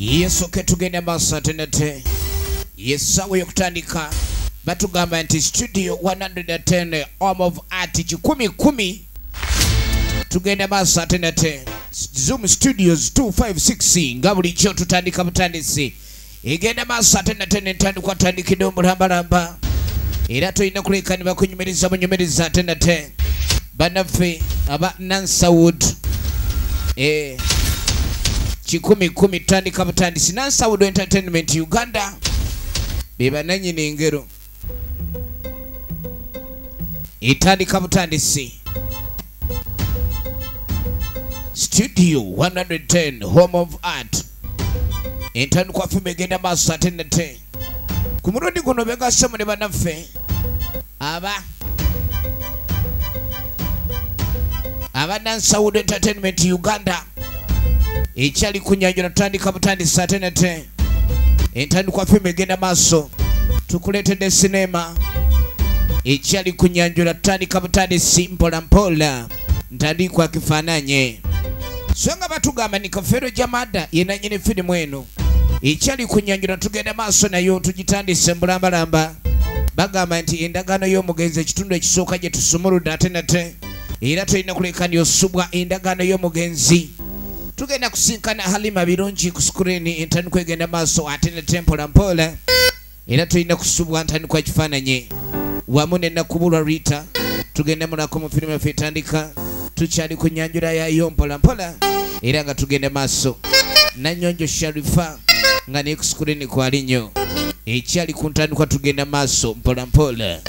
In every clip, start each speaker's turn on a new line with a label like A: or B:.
A: Yesu ketugenda masatenete. Yesawe yokutandika. Batugamba nti studio 110 Home of Art kumi. Tugenda masatenete. Zoom Studios 256 ngabuli kyo tutandika butandisi. Igenda masatenete ntandikwa tandikidde mulamba. Era toyina kulekanibwa kunyumiriza munyumiriza atenete. Banaffe aba Nansawood kumi tandika butandisi. Nansawood Entertainment Uganda beba nanyini engero itandika butandisi. Studio 110 Home of Art entandikwa fime genda maaso atenete. Ku mulundi guno begasemu ne banaffe aba Nansawood Entertainment Uganda ekyali kunyanjula tutandika butandisi atenete. Entandikwa fime genda maaso tukuletedde sinema ekyali kunyanjula tutandika butandisi mpola mpola ntandikwa kifaananye. Songa batugamba ni Kafero Jamada yena nyine filimu eno ekyali kunyanjula tugenda maaso nayo tugitandise mbulambalamba. Bagamba nti endagaano y'omugenzi ekitundu ekisooka gye tusumuludde atenete. Era tulina kulekani osubwa endagaano y'omugenzi. Tugenda kusinkana Halima birungi ku screen entandikwa egenda maaso atenete mpola mpola. Era tulina kusubwa ntandikwa kifaananye wamu ne Nakubulwa Rita. Tugenda mulako mu filimu yaffe etandika. Tukyali kunyanjula yayo mpola mpola era nga tugenda maaso. Nanyonjo Sharifa nga ne ku screen kwali nnyo ekyali ku ntandikwa tugenda maaso mpola mpola.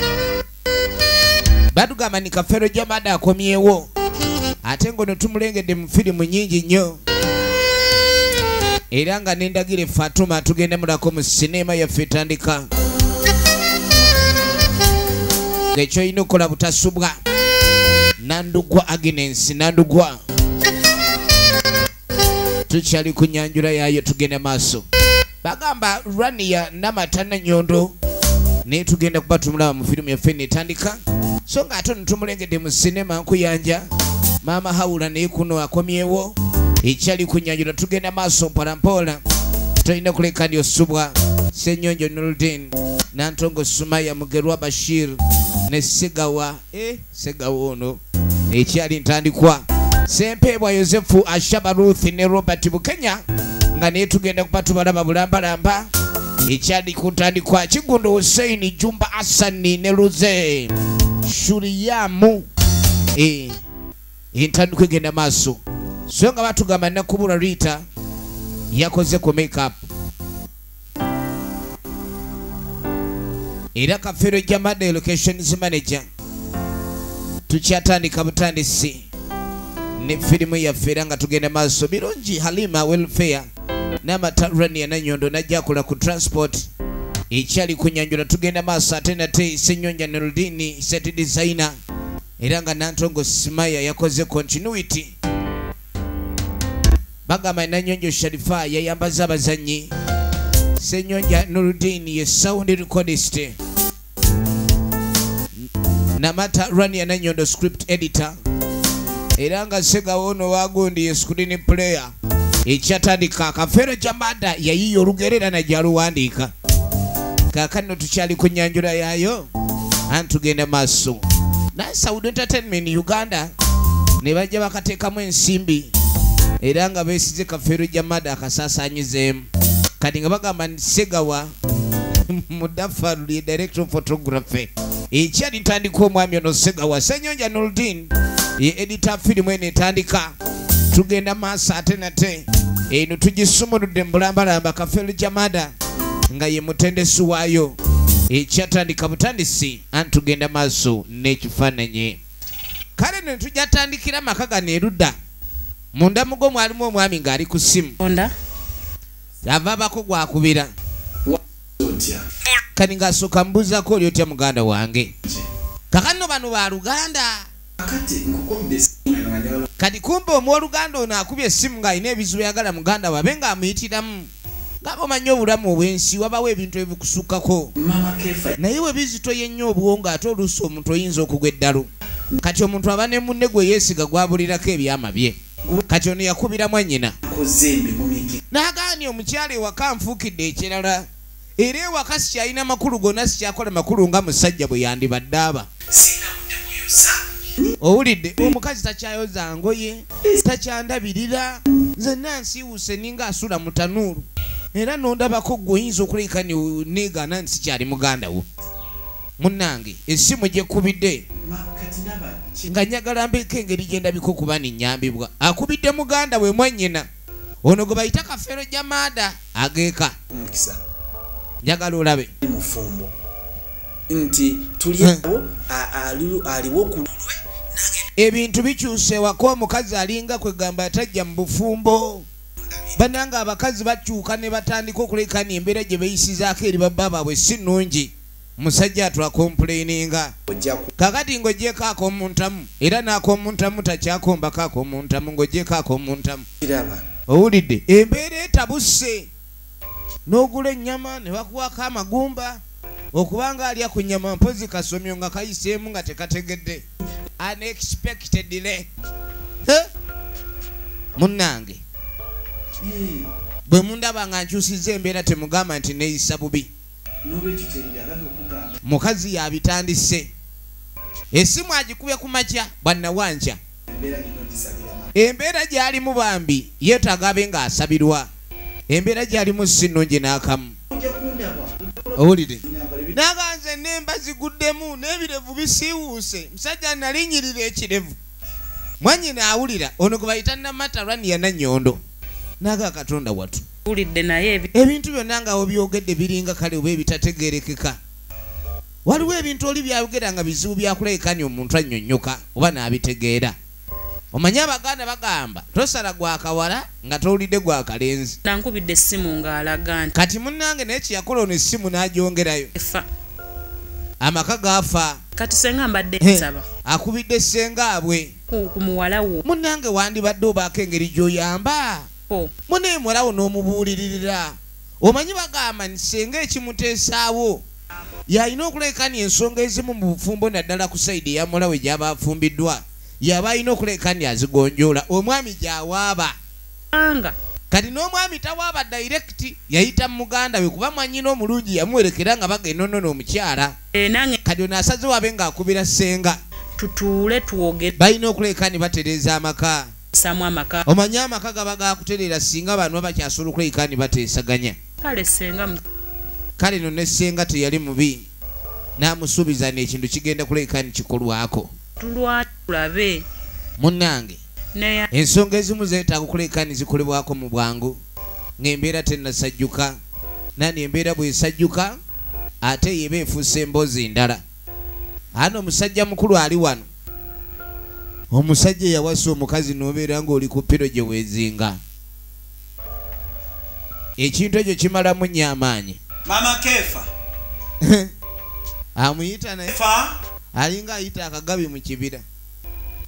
A: Batugamba ni Kafero Jamada akomyewo ate ngono tumulengedde mu filimu nyingi nnyo era nga nendagire Fatuma tugenda mulako mu sinema yaffe etandika. Ng'ekyo olina okukola butasubwa. Nandugwa Agnes Nandugwa tukyali kunyanjula yayo tugenda maaso. Bagamba Rania Namatana Nyondo ne tugenda kubatumulaba mu filimu yaffe etandika. So nga ate tumulengedde mu sinema nkuyanja Mama Haula ne kuno akomyewo ekyali kunyanjula tugenda maaso mpola mpola. Tulina kuleka ndi osubwa Senyonjo Nuruddin Nantongo Sumaya Mugerwa Bashir ne Segawa Segawa ono ekyali ntandikwa. Sempebwa Yosefu Ashaba Ruth ne Robert Bukenya nga ne tugenda kupatubalaba bulambalamba ekyali kuntandikwa. Kigundo Hussein Jumba Hassan ne Ruze Shuriyamu entandikwa egenda maaso. So nga batugamba Nakubulwa Rita yakoze ku makeup. Era Kafero Jamada locations manager tukyatandika butandisi ne filimu yaffe era nga tugenda maaso birungi. Halima Welfare n'amatarani ya Nanyondo najja kola ku transport ekyali kunyanjula tugenda maaso ate nate Senyonja Nuruddin set designer era nga Nantongo Simaya yakoze continuity. Bagamba Nanyonjo Sharifa yayambaza abazanyi. Senyonja Nuruddin ye sound recordist. Namata Rania Nanyondo script editor. Era nga Segawa ono wagundi ye screen player. Ekyatandika Kafero Jamada yayiyo Olugerera najyaluwandiika. Kaakano tukyali kunyanjula yayo antugenda maaso. Nansawood Entertainment Uganda ne bajja bakateekamu ensimbi era nga beesize Kafero Jamada akasaasaanyizeemu. Kati nga bagamba Segawa Mudafaru ye director of photography ekyali ntandika omwami ono Segawa. Senyonja Nuruddin ye editor filimu eno etandika tugenda maaso ate nate eno tugisumuludde mbulambalamba. Kafero Jamada nga ye mutendesi waayo ekyatandika butandisi antugenda maaso n'ekifaananyi. Kale ne tujatandikira maka gano erudda munda mugo mwalimu omwami ng'ali ku ssimu ava bako gwakubira. Kati ng'asooka mbuuzako oli otya muganda wange. Kakano bano ba Luganda. Kati kumbe omwoluganda ono akubye essimu ng'alina ebizibu yagala muganda wabe ng'amuyitiramu. Ngabo manyi obulamu obwensi wabawo ebintu ebikusukkako naye we bizitoye nnyo obwongo ate oluusi omuntu oyinza okugwa eddalo. Kati omuntu aba ne munne gwe yeesiga gwabulirako ebyama bye. kati ono yakubira mwannyina n'agaanye omukyala ewaka nfuukidde ekirala era ewaka sikyalina makulu gonna sikyakola makulu nga musajja bwe yandibadde aba owulidde omukazi takyayoza ngoye takyandabirira nze nansiiwuse ninga asula mu tanuulu era nondabako gweoyinza okuleka negana nti sikyali muganda wo munnange essimu gyekubidde nga njagala mbeeko engeri gyendabiko kuba ninyambibwa akubidde muganda we mwannyina ono gwe bayita Kafeero Jamaada ageeka njagala olabe
B: mufumbo nti tuliawo aliwo ku
A: ebintu bikyuse wako omukazi alinga kwegamba atajja mu bufumbo bananga abakazi bakyuka ne batandika okulekana embeera gye beeyisizaako eri babba baabwe si nnungi musajja atwakomplaininga kakati ng'ogyeko akomuntamu era n'akomuntamu takyakombako akomuntamu ng'ogyeko akomuntamu owulidde embeera etabuse n'ogula ennyama ne bakuwako amagumba okubanga alya ku nnyama mpozi kasomyo nga kayiseemu nga tekategedde unexpectedly munnange bwe mundaba nga nkyusiza embeera temugamba nti neeyisa bubi mukazi yabitandise essimu agikubye ku makya bwannawanja embeera gy'alimu bambi yeetaaga abe ng'asabirwa embeera gy'alimu si nnungi n'akamu owulire naganze nemba ziguddemu n'ebirevu bisiiwuuse musajja nalinyirira ekirevu mwannyina awulira ono gwe bayita Namata Rani ya Nannyondo naga Katonda watu
C: ulidde naye
A: ebintu byonna nga obyogedde biringa kale oba ebitategeerekeka waliwo ebintu oli byayogera nga bizibu byakulekani omuntu annyonnyoka oba n'abitegeera omanyi Abaganda bagamba tosala gwakawala nga towulidde gwakalenzi
C: nankubidde essimu ng'alaga nti
A: kati munnange naye kiyakola ono essimu n'agyongerayo amaka gaafa
C: kati senga mbadde nsaba
A: akubidde sengaabwe
C: ku muwala wo
A: munnange wandibadde obaako engeri gy'oyamba munaye muwalawo n'omubuuliririra omanyi bagamba nti senga ekimuteesaawo yalina okulekani ensonga ezimu mu bufumbo naddala ku sayidi eya mulawe gy'aba afumbiddwa yaba alina okulekani azigonjoola omwami gy'awaaba kati n'omwami tawaaba direct yayita muganda we kuba mwannyina omulungi yamuwerekera nga bagenda nnono omukyala kati ono asaze wabe ng'akubira senga
C: tutuule tuwogere
A: balina okulekani batereeza amaka
C: samu amaka
A: omanyi amaka gaba gakutereera singa abantu babakyasobola okulekani bateesaganya
C: kale senga
A: kale no ne senga teyali mubi n'amusuubiza n'ekintu kigenda kulekani kikolwako
C: tulwatulabe
A: munnange ensonga ezimu zeetaaga okulekani zikolebwako mu bwangu ng'embeera tennasajjuka nani embeera bw'esajjuka ate yeba efuuse emboozi ndala ano omusajja mukulu ali wano omusajja yawasa omukazi n'obeera ng'oli ku piro gye weezinga ekintu ekyo kimalamu nnyo amaanyi
B: Mama Kefa
A: amuyita naye alinga ayita akagabi mu kibira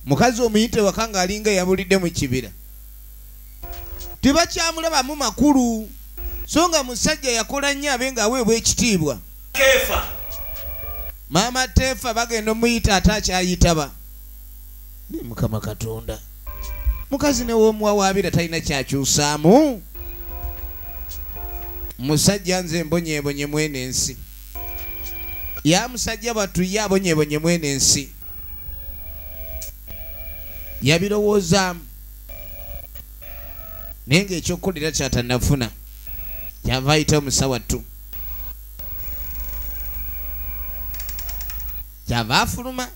A: mukazi omuyite waka nga alinga yabulidde mu kibira tibakyamulabamu makulu so nga musajja yakola nnyo abe ng'aweebwa ekitiibwa
B: Kefa
A: maama Tefa bagenda omuyita ate akyayitaba ne Mukama Katonda mukazi ne w'omuwawaabira talina kyakyusaamu musajja nze mbonyeebonye mwene ensi ya musajja bwattu ye abonyeebonye mwene ensi yabirowoozaamu naye ng'ekyokukolera kyatannafuna kyava ayita omusawattu kyava afuluma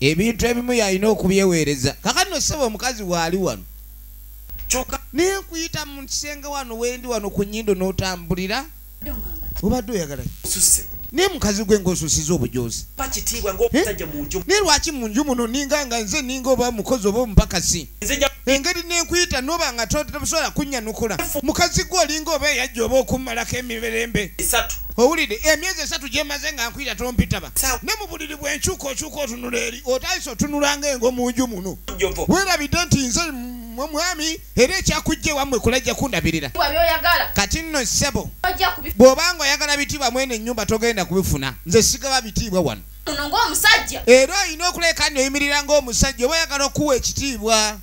A: ebintu ebimu yalina okubyeweereza kakati no ssebo omukazi waali wano naye nkuyita mu kisenge wano wendi wano ku nnyindo n'otambulira obadde oyagala naye mukazi gwe ng'osusiza obujoozi naye lwaki mu nju muno ninga nga nze ninga oba mukozi oba omupakasi engeri nenkuyita noba nga tosobola kunnyanukula mukazi gwe olinga oba eyajja oba okummalako emirembe owulidde emyezi 3 gyemaze nga nkuyita tompitaba ne mu buliri bwenkyuka okyuka otunula eri otayisa otunulanga engo mu nju muno weerabidde nti nze mwami era ekyakujja ewammwe kulajja kundabirira kati nno ssebo bw'obanga oyagala bitiibwa mwene ennyumba togenda kubifuna nze sigaba bitiibwa wano
D: Ono ng'omusajja.
A: Era olina okulekani oyimirira ng'omusajja oba oyagala okuwa ekitiibwa.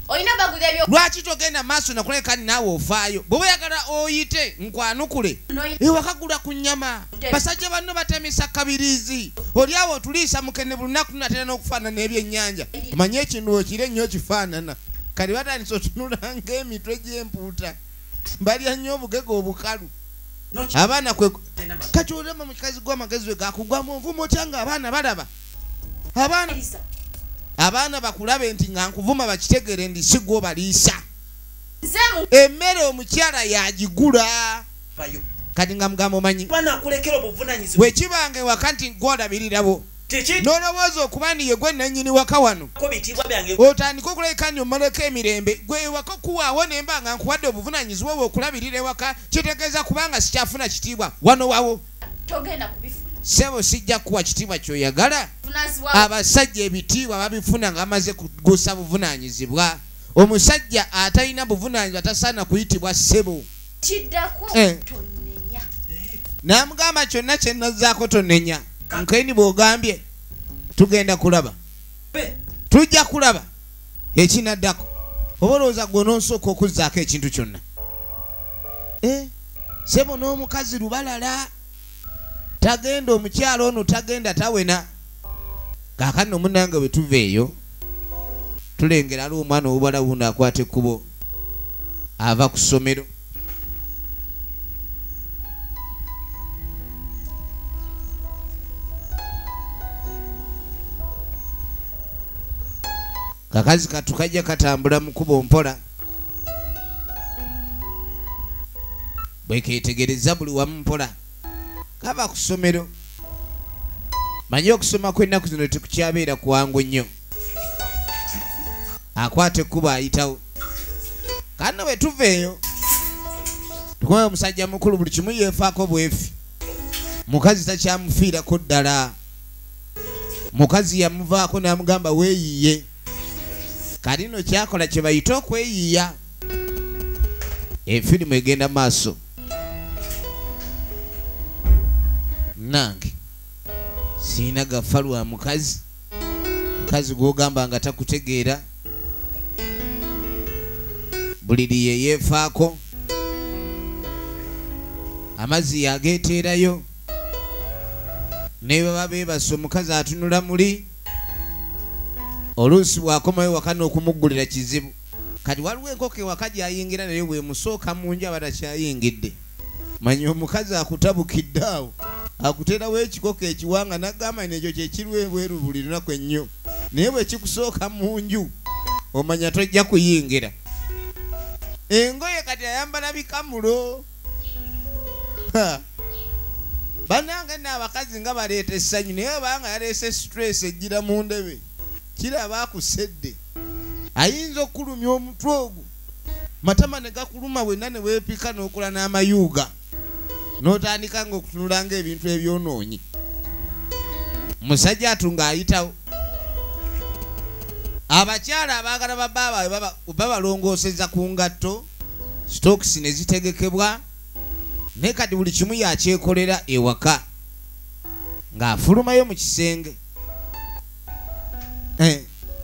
D: Olina baguza ebyo.
A: Lwaki togenda maaso nakulekani naawe ofaayo bw'oba oyagala oyite nkwanukule ewakagula ku nnyama basajja banno batemesa kabiriizi oli awo otuliisa mukene buli lunaku tunatera n'okufaanana ebyennyanja omanye ekintu okire nnyo kifaanana kati batandisa otunula ng'emitwe gy'empuuta balya nnyo obugege obukalu abaana kwe kati olema mu kikazi gw'amagezi we gakugwamu onvuma otya nga abaana balaba abaana bakulabe nti nga nkuvuma bakitegere ndi si gwe obaliisa emmere omukyala yagigula kati nga mugamba omanyi bwekibanga ewaka nti gw'olabirirabo n'olowooza okuba ndi ye gwe nannyini waka wano otandika okulabika nti omaleko emirembe gwe ewaka okuwaawo nemba nga nkuwadde obuvunaanyizibwa bwe okulabirira ewaka kitegeeza kubanga sikyafuna kitiibwa wano wawo sebo sijja kuwa kitiibwa kyoyagala abasajja ebitiibwa babifuna nga bamaze kugusa buvunaanyizibwa omusajja atalina buvunaanyizibwa tasaana kuyitibwa sebo n'amugamba kyonna kye nazzaako tonnenya nkaini bw'ogambye tugenda kulaba tujja kulaba ekinaddako oba olowooza gwe onoosooka okuzzaako ekintu kyonna sebo n'omukazi lubalala tagenda omukyalo ono tagenda tawena kaakano munange bwe tuva eyo tulengera ali omwana ow'obwala wuno akwata ekkubo ava ku ssomero kakazi katu kajja katambula mu kkubo mpola bwe keetegereza buli wamu mpola kava ku ssomero manyi okusoma kw'ennaku zino tekukyabeera kuwangu nnyo akwata ekkubo ayitawo kanno bwe tuva eyo tukomayo omusajja mukulu buli kimu yeefaako bwefi mukazi takyamufiirako ddala mukazi yamuvaako n'amugamba weeyiye kati nno kyakola kye bayita okweyiya efirimu egenda maaso nange siina gafa lwa mukazi gw'ogamba nga takutegeera buli liye yeefaako amazzi yageeteerayo ne baba beebase omukazi atunula muli oluusi bw'akomayo waka n'okumuggulira kizibu kati waliwo enkoko ewaka gy'ayingira naye bwemusooka mu nju aba takyayingidde manya omukazi akutabukidde awo akuteerawo ekikoko ekiwanga n'agamba nekyo kyekirwa ebweru buli lunaku ennyo naye bwe kikusooka mu nju omanya tojja kuyingira engoye kati ayambala bikamulo bannange nno abakazi nga baleeta essanyu naye obanga yaleese stress ejjira mu ndebe kiraba akusedde ayinza okulumya omutwe ogwo matama ne gakuluma wenna ne weepika n'okola n'amayuuga n'otandika nga okutunula ng'ebintu ebyonoonyi musajja atunga ayitawo abakyala abaagala babaabawe babalongooseza ku ngatto stokisi ne zitegekebwa naye kati buli kimu yakyekolera ewaka ng'afulumayo mu kisenge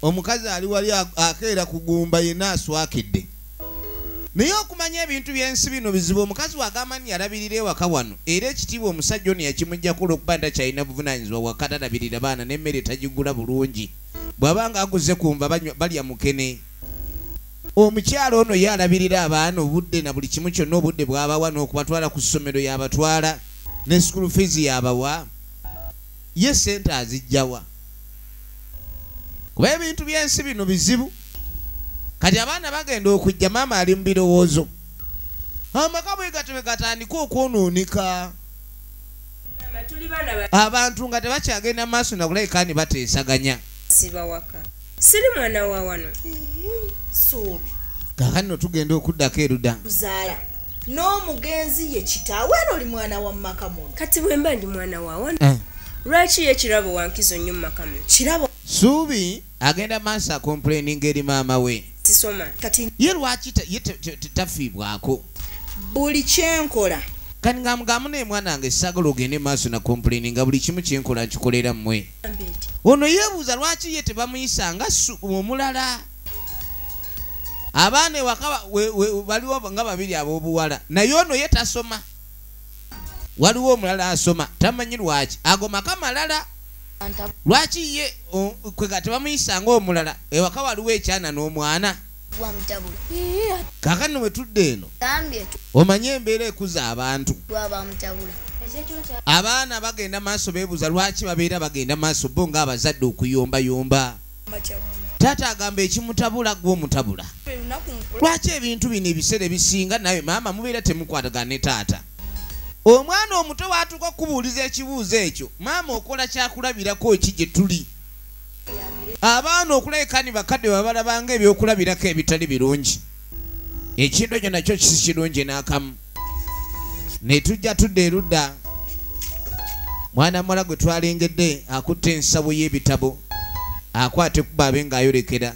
A: omukazi ali wali akeera kugumba yenna aswakidde naye okumanya ebintu by'ensi bino bizibu omukazi wagamba nti yalabirira ewaka wano era ekitiibwa omusajja ono yakimugjaku olw'okuba nti takyalina buvunaanyizibwa waka talabirira baana n'emmere tagigula bulungi bw'abanga aguze kumva balya mukene omukyalo ono ye alabirira abaana obudde na buli kimu kyonna obudde bw'abawa n'okubatwala ku ssomero yabatwala ne school fees yabawa ye sente azijjawa kuba ebintu by'ensi bino bizibu kati abaana bagenda okujja maama ali mu birowoozo amaka bwe gatebe gatandika okwonooneka abantu nga tebakyagenda mu maaso nakulabikani bateesaganya
E: siba waka siri mwana wa wano
D: suubi
A: kakati no tugenda okuddako erudda
D: kuzaala n'omugenzi ye kitaawe era oli mwana wa maka muno
E: kati bwe mba ndi mwana wa wano lwaki ye kirabo wankizo nnyo mu maka muno
D: kirabo
A: suubi agenda maaso akomplaininga eri maama we
E: sisoma
D: kati
A: ye lwaki ye tafiibwako
D: buli kyenkola
A: kani ngamugamu ne mwana wange sagala ogende maaso na complaining nga buli kimu kyenkola nkikolera mmwe ono yeebuuza lwaki ye tebamuyisa nga omulala abaana ewaka baliwo nga babiri ab'obuwala naye ono ye tasoma waliwo omulala asoma tamanyi lwaki ago maka malala lwaki ye kwega tebamuyisa nga omulala ewaka waliwo ekyana n'omwana kakano we tudde eno omanye embeera ekuza abantu abaana bagenda maaso beebuuza lwaki babeera bagenda maaso bo ng'abazadde okuyombayomba taata agamba ekimutabula gwe omutabula lwaki ebintu bino ebiseera ebisinga nawe maama mubeera temukwatagana ne taata omwana omuto waatuuka okubuuliza ekibuuzo ekyo maama okola kyakulabirako ki gye tuli abaana okulabika ni bakadde babalabanga ebyokulabirako ebitali birungi ekintu ekyo nakyo kisi kirungi n'akamu ne tujja tudda erudda mwana muwala gwe twalengedde akutte ensawo y'ebitabo akwate kuba abe ng'ayolekera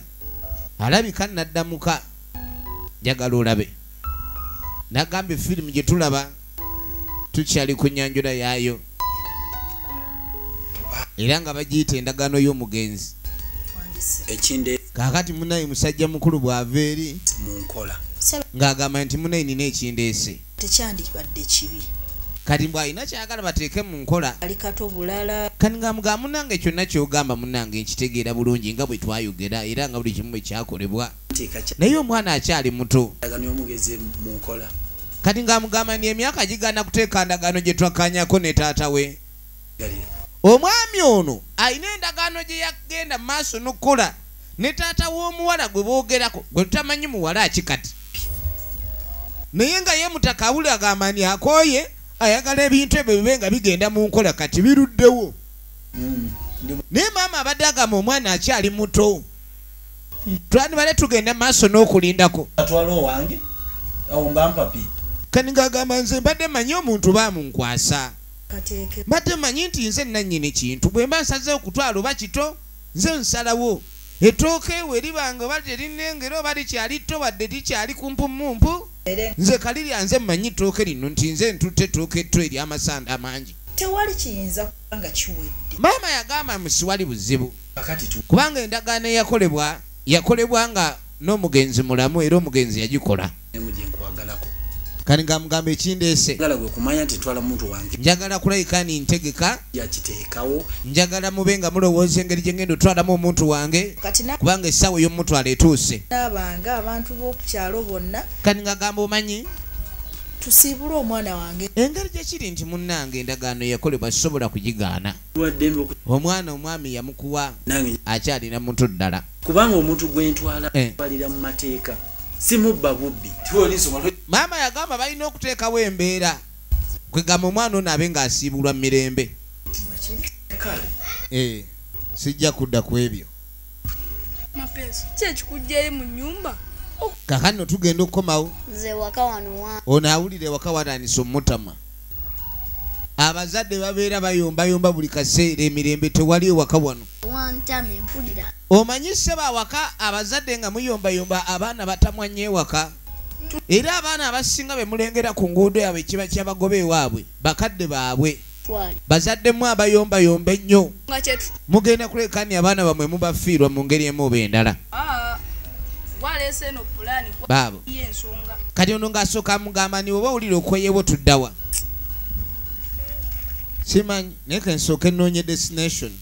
A: alabika naddamuka njagala olabe nagamba firimu gye tulaba tukyali ku nyanjula yaayo era nga bagiyita endagaano y'omugenzi kakati munayi musajja mukulu bw'ava eri ng'agamba nti munayi nina ekindeese
D: tekyandibadde kibi
A: kati bw'alina kyagala bateeke mu nkola
D: ali kato bulala
A: kati nga mugamba munange kyonna kyogamba munange nkitegeera bulungi nga bwe twayogera era nga buli kimu bwe kyakolebwa naye omwana akyali muto kati nga mugamba ni emyaka gigana kuteeka ndagaano gye twakanyako ne taata we omwami ono alina endagaano gye yagenda mu maaso n'okukola ne taata w'omuwala gwe boogerako gwe tutamanyi muwala akikati naye nga ye mutaka awuli agamba ni akooye ayagala ebintu ebyo bibe nga bigenda mu nkola kati biruddewo naye maama abadde agamba omwana akyali muto twandibale tugenda maaso n'okulindako kani ng'agamba nze mbadde manyi omuntu baamunkwasa mbadde manyi nti nze nannyini kintu bwe mba nsazeewo okutwala oba kito nze nsalawo ettooke ewo eribanga oba terinengera oba likyali tto wadde likyali kumpumumpu nze kalirya nze mmanyi ettooke lino nti nze ntutte ettooke etto ery'amasanda amangi
D: tewali kiyinza kuba nga kiwedde
A: maama yagamba musiwali buzibu kubanga endagaano yakolebwa nga n'omugenzi mulamu era omugenzi yagikola kani nga mugamba ekindeese njagala kulabika ni ntegeka njagala mube nga mulowooza engeri gye ngenda otwalamu omuntu wange kubanga essaawa ey'omutwala etuuse
D: nabanga abantu b'okukyalo bonna
A: kani nga gamba omanyi
D: tusiibule omwana wange
A: engeri gye kiri nti munnange endagaano yakolebwa sisobola kugigaana omwana omwami yamukuwa akyalina muto ddala
B: kubanga omuntu gwentwala balira mu mateeka simubba bubbi
A: maama yagamba balina okuteekawo embeera kwegamba omwana ono abe ng'asiibulwa mu mirembe sijja kudda ku ebyo
E: kyekikugjayo mu nnyumba
A: kakano tugenda okukomawo
E: nze waka wano
A: ono awulire waka watanisa omutama abazadde babeera bayombayomba buli kaseera emirembe tewali ewaka wano
E: wantamye mpulira
A: omanyi ssebo awaka abazadde nga muyombayomba abaana batamwanye ewaka era abaana abasinga be mulengera ku nguudo yaabwe kiba kyabagoba ewaabwe bakadde baabwe bazaddemu abayombayomba ennyo mugenda kulekani abaana bamwe mubafiirwa mu ngeri emu oba endala baabo kati ono ng'asooka mugamba ni oba owulire okweyebwo tuddawa simanyi naye kensooka ennoonya destination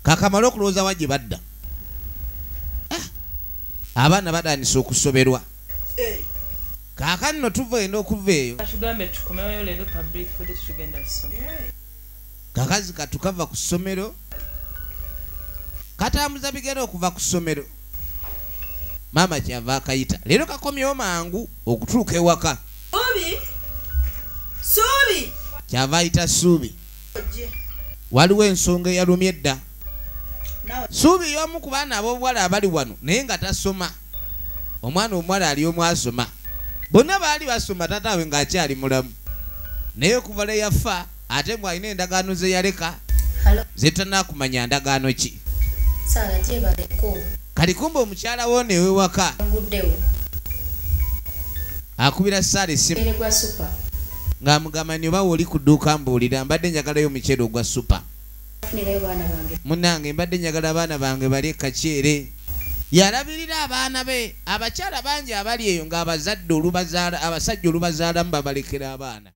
A: kakamala okulowooza wa gye badda abaana badanisa okusoberwa kaakano no tugenda okuva eyo kakazi katukava ku ssomero katambuza bigenda okuva ku ssomero maama kyava akayita leero kakomyewo mangu okutuuka ewaka
D: suubi
A: kyava ayita Suubi waliwo ensonga eyalumye edda Suubi y'omu ku baana ab'obuwala abali wano naye nga tasoma omwana omuwala ali omu asoma bonna baali basoma tataawe ng'akyali mulamu naye okuva lwe yafa ate mbw alina endagaano ze yaleka zetanakumanya ndagaano ki kati kumba omukyala wo neewewaka akubira Sara essimu
E: ere gwa super
A: ng'amugamba nti oba oli ku dduuka mbuulira mbadde njagalayo omuceere ogwa supa
E: funirayo baana bange
A: munnange mbadde njagala abaana bange bali kaceere yalabirira abaana be abakyala bangi abali eyo ng'abazadde olubazaala abasajja olubazaalamu babalekera abaana